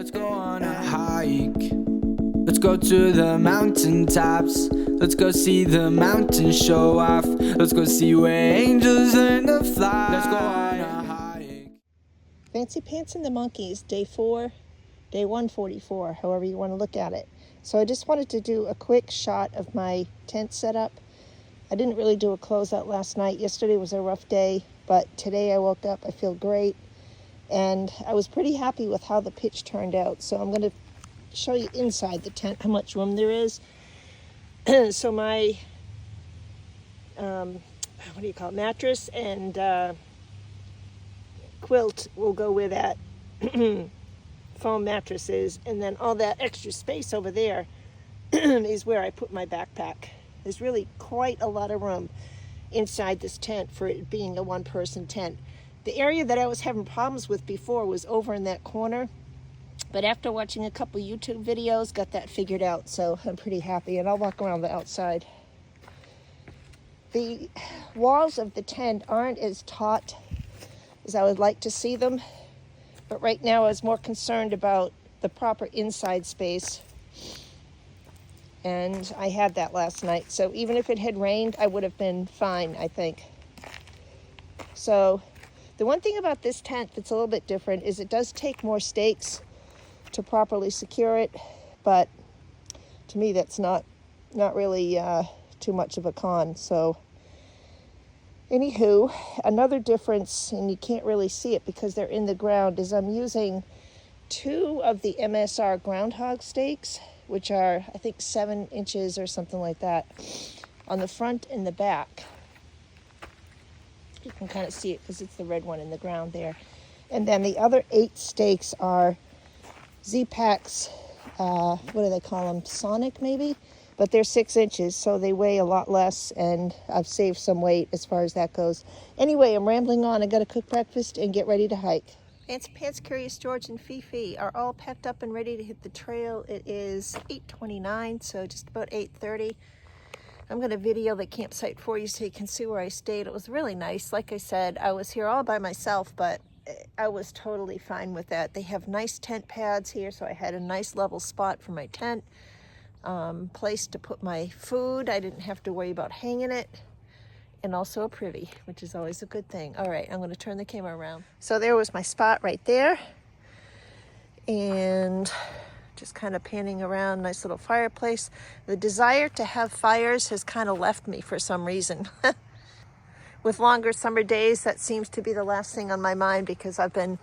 Let's go on a hike. Let's go to the mountain tops. Let's go see the mountains show off. Let's go see where angels learn to fly. Let's go on a hike. Fancy Pants and the Monkeys, day 4, day 144, however you want to look at it. So I just wanted to do a quick shot of my tent setup. I didn't really do a closeout last night. Yesterday was a rough day, but today I woke up, I feel great. And I was pretty happy with how the pitch turned out. So I'm going to show you inside the tent how much room there is. So my, mattress and quilt will go where that foam mattress is. And then all that extra space over there is where I put my backpack. There's really quite a lot of room inside this tent for it being a one-person tent. The area that I was having problems with before was over in that corner, but after watching a couple YouTube videos, got that figured out, so I'm pretty happy, and I'll walk around the outside. The walls of the tent aren't as taut as I would like to see them, but right now I was more concerned about the proper inside space, and I had that last night, so even if it had rained, I would have been fine, I think. So the one thing about this tent that's a little bit different is it does take more stakes to properly secure it, but to me that's not really too much of a con. So anywho, another difference, and you can't really see it because they're in the ground, is I'm using 2 of the MSR groundhog stakes, which are I think 7 inches or something like that, on the front and the back. You can kind of see it because it's the red one in the ground there. And then the other 8 stakes are Z-Packs, what do they call them? Sonic maybe? But they're 6 inches, so they weigh a lot less, and I've saved some weight as far as that goes. Anyway, I'm rambling on. I got to cook breakfast and get ready to hike. Fancy Pants, Curious George, and Fifi are all packed up and ready to hit the trail. It is 8:29, so just about 8:30. I'm going to video the campsite for you so you can see where I stayed. It was really nice. Like I said, I was here all by myself, but I was totally fine with that. They have nice tent pads here, so I had a nice level spot for my tent. Place to put my food. I didn't have to worry about hanging it. And also a privy, which is always a good thing. All right, I'm going to turn the camera around. So there was my spot right there. And just kind of panning around, nice little fireplace. The desire to have fires has kind of left me for some reason. With longer summer days, that seems to be the last thing on my mind because I've been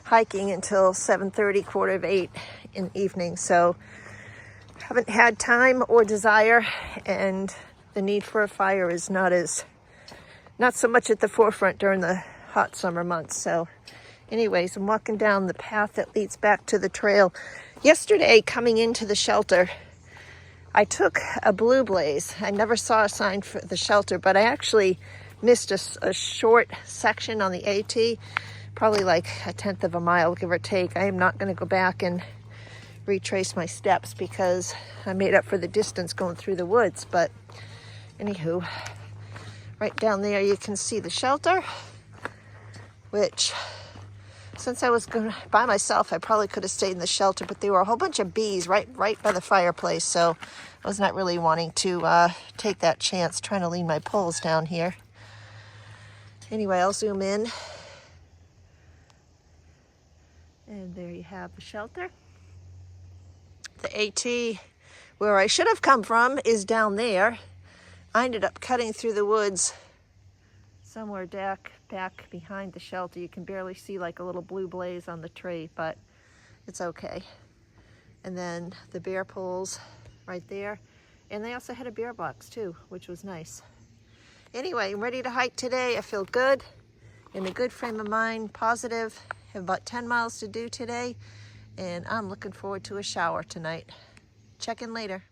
hiking until 7:30, 7:45 in the evening. So haven't had time or desire, and the need for a fire is not so much at the forefront during the hot summer months. So anyways, I'm walking down the path that leads back to the trail. Yesterday, coming into the shelter, I took a blue blaze. I never saw a sign for the shelter, but I actually missed a short section on the AT, probably like 1/10 of a mile, give or take. I am not going to go back and retrace my steps because I made up for the distance going through the woods. But anywho, right down there you can see the shelter, which, since I was going by myself, I probably could have stayed in the shelter, but there were a whole bunch of bees right by the fireplace, so I was not really wanting to take that chance trying to lean my poles down here. Anyway, I'll zoom in. And there you have the shelter. The AT, where I should have come from, is down there. I ended up cutting through the woods somewhere back behind the shelter. You can barely see like a little blue blaze on the tree, but it's okay. And then the bear poles right there. And they also had a bear box too, which was nice. Anyway, I'm ready to hike today. I feel good, in a good frame of mind, positive. Have about 10 miles to do today, and I'm looking forward to a shower tonight. Check in later.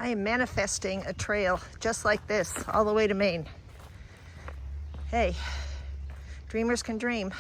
I am manifesting a trail just like this all the way to Maine. Hey, dreamers can dream.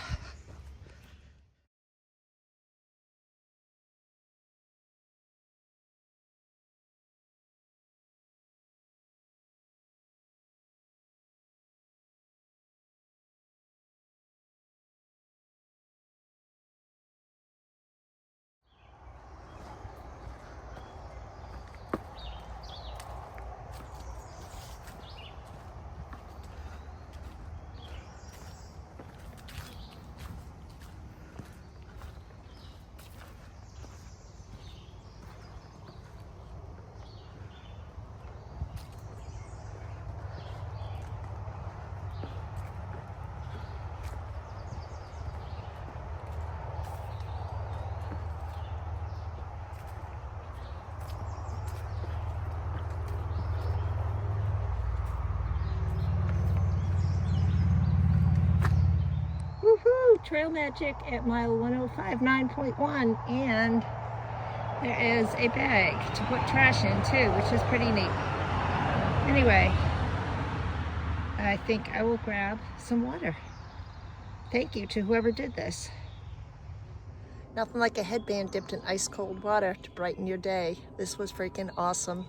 Woohoo! Trail magic at mile 1059.1, and there is a bag to put trash in too, which is pretty neat. Anyway, I think I will grab some water. Thank you to whoever did this. Nothing like a headband dipped in ice cold water to brighten your day. This was freaking awesome.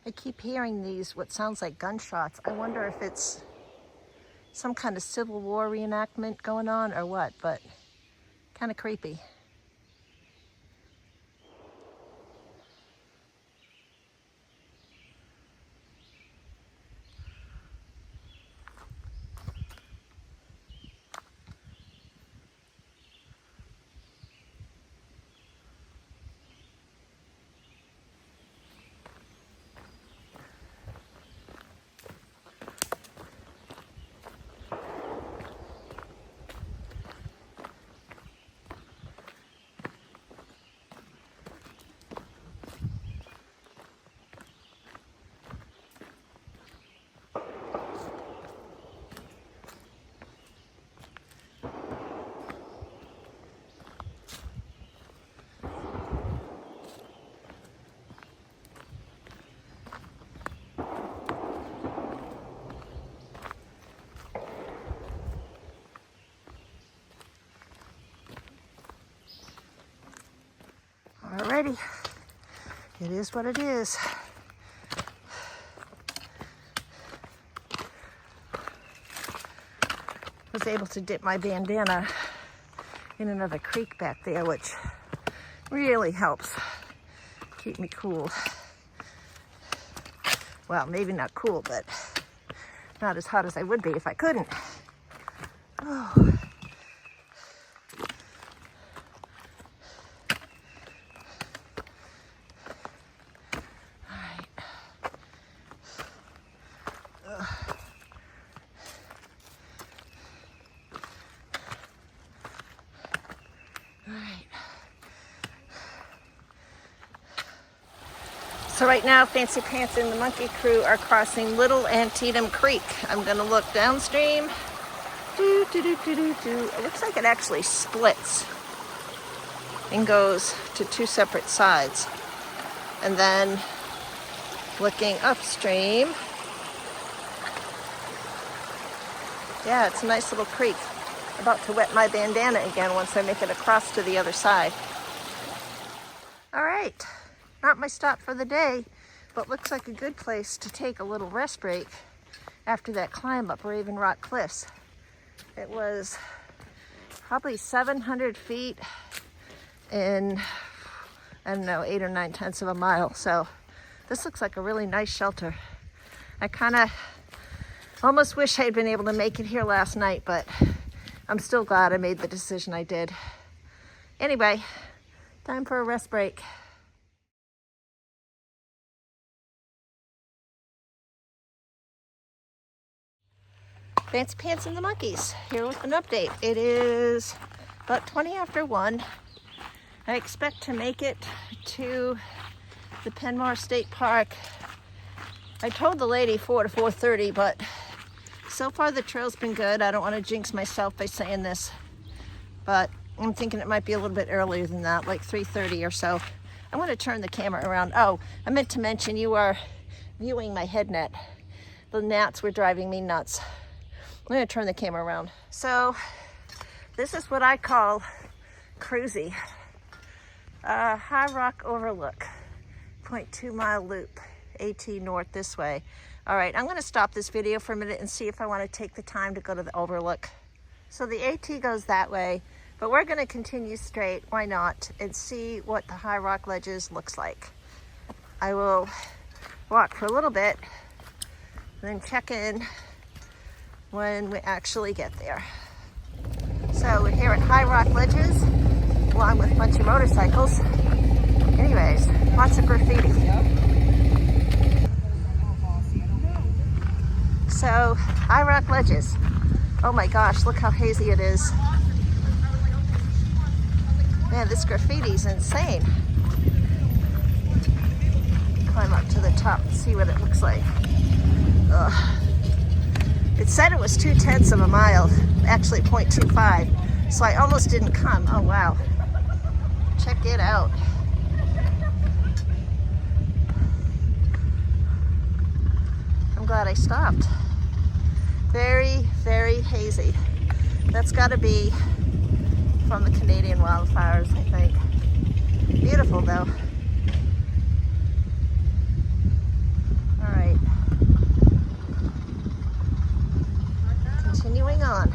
I keep hearing these, what sounds like gunshots. I wonder if it's some kind of Civil War reenactment going on or what, but kind of creepy. Alrighty, it is what it is. Was able to dip my bandana in another creek back there, which really helps keep me cool. Well, maybe not cool, but not as hot as I would be if I couldn't. Oh. So right now, Fancy Pants and the Monkey Crew are crossing Little Antidum Creek. I'm gonna look downstream. It looks like it actually splits and goes to two separate sides. And then looking upstream, yeah, it's a nice little creek. About to wet my bandana again once I make it across to the other side. All right. Not my stop for the day, but looks like a good place to take a little rest break after that climb up Raven Rock Cliffs. It was probably 700 feet in, I don't know, 8 or 9/10 of a mile. So this looks like a really nice shelter. I kind of almost wish I had been able to make it here last night, but I'm still glad I made the decision I did. Anyway, time for a rest break. Fancy Pants and the Monkeys here with an update. It is about 20 after 1. I expect to make it to the PenMar State Park. I told the lady 4 to 4:30, but so far the trail's been good. I don't want to jinx myself by saying this, but I'm thinking it might be a little bit earlier than that, like 3:30 or so. I want to turn the camera around. Oh, I meant to mention you are viewing my head net. The gnats were driving me nuts. I'm going to turn the camera around. So this is what I call cruisy. High Rock Overlook, 0.2 mile loop, AT north this way. All right, I'm going to stop this video for a minute and see if I want to take the time to go to the Overlook. So the AT goes that way, but we're going to continue straight, why not, and see what the High Rock Ledges looks like. I will walk for a little bit, then check in when we actually get there. So we're here at High Rock Ledges, along with a bunch of motorcycles. Anyways, lots of graffiti. So, High Rock Ledges. Oh my gosh, look how hazy it is. Man, this graffiti's insane. Climb up to the top and see what it looks like. Ugh. It said it was 0.2 of a mile, actually 0.25, so I almost didn't come. Oh wow, check it out. I'm glad I stopped. Very, very hazy. That's got to be from the Canadian wildfires, I think. Beautiful though. All right. Continuing on.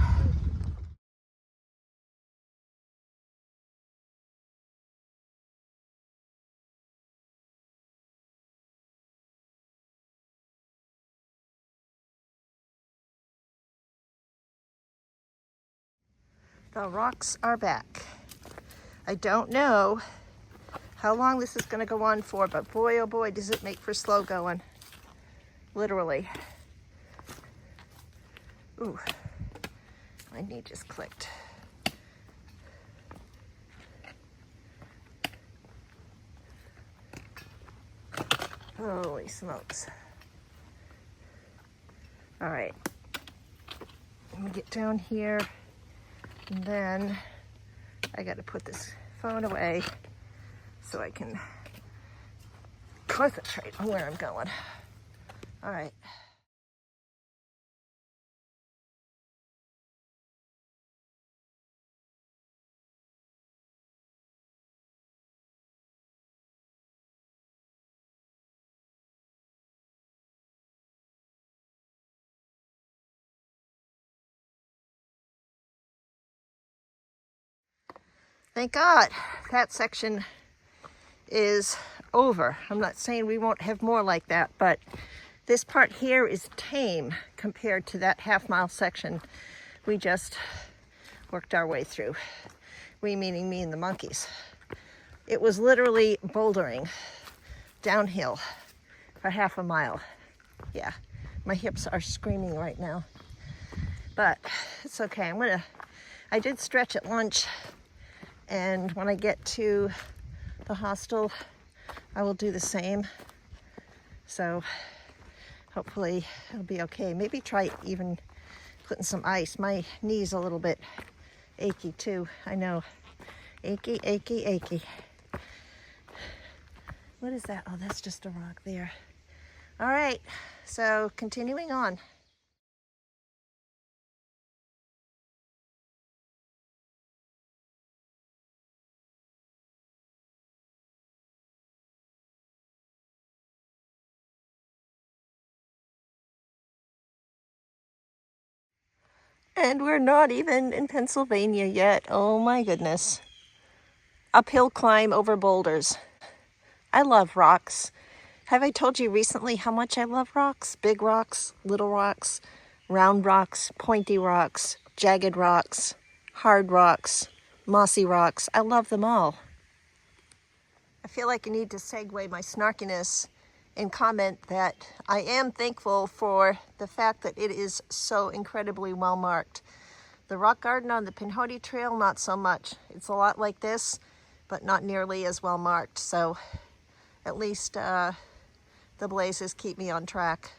The rocks are back. I don't know how long this is going to go on for, but boy, oh boy, does it make for slow going. Literally. Ooh, my knee just clicked. Holy smokes. All right, let me get down here, and then I got to put this phone away so I can concentrate on where I'm going. All right. Thank God that section is over. I'm not saying we won't have more like that, but this part here is tame compared to that half-mile section we just worked our way through. We meaning me and the monkeys. It was literally bouldering downhill for half a mile. Yeah, my hips are screaming right now, but it's okay. I did stretch at lunch, and when I get to the hostel, I will do the same. So hopefully it'll be okay. Maybe try even putting some ice. My knee's a little bit achy too. I know. Achy, achy, achy. What is that? Oh, that's just a rock there. All right, so continuing on. And we're not even in Pennsylvania yet. Oh my goodness. Uphill climb over boulders. I love rocks. Have I told you recently how much I love rocks? Big rocks, little rocks, round rocks, pointy rocks, jagged rocks, hard rocks, mossy rocks. I love them all. I feel like I need to segue my snarkiness and comment that I am thankful for the fact that it is so incredibly well marked. The rock garden on the Pinhoti Trail, not so much. It's a lot like this, but not nearly as well marked. So at least the blazes keep me on track.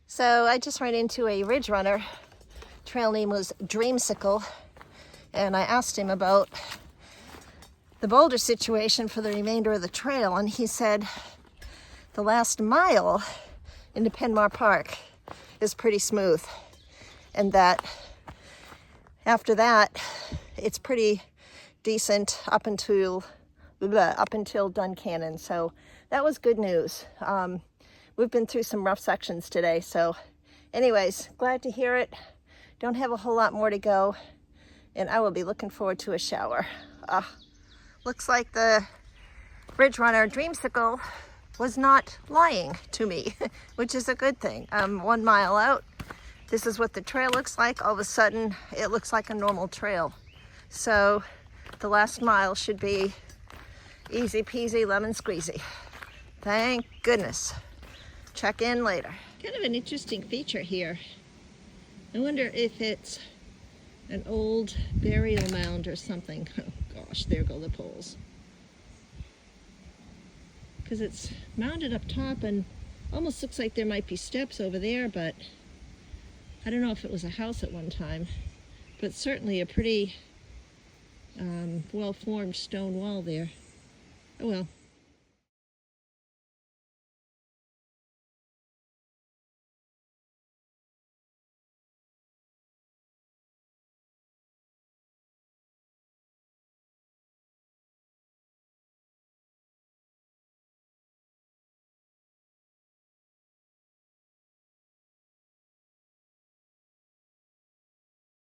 So I just ran into a ridge runner. Trail name was Dreamsicle, and I asked him about the boulder situation for the remainder of the trail, and he said the last mile into PenMar Park is pretty smooth, and that after that it's pretty decent up until Duncannon. So that was good news. We've been through some rough sections today, so anyways, glad to hear it. Don't have a whole lot more to go, and I will be looking forward to a shower. Looks like the ridge runner Dreamsicle was not lying to me, which is a good thing. 1 mile out, this is what the trail looks like. All of a sudden, it looks like a normal trail. So the last mile should be easy peasy lemon squeezy. Thank goodness. Check in later. Kind of an interesting feature here. I wonder if it's an old burial mound or something. Oh gosh, there go the poles. Because it's mounded up top and almost looks like there might be steps over there, but I don't know if it was a house at one time. But certainly a pretty well-formed stone wall there. Oh well.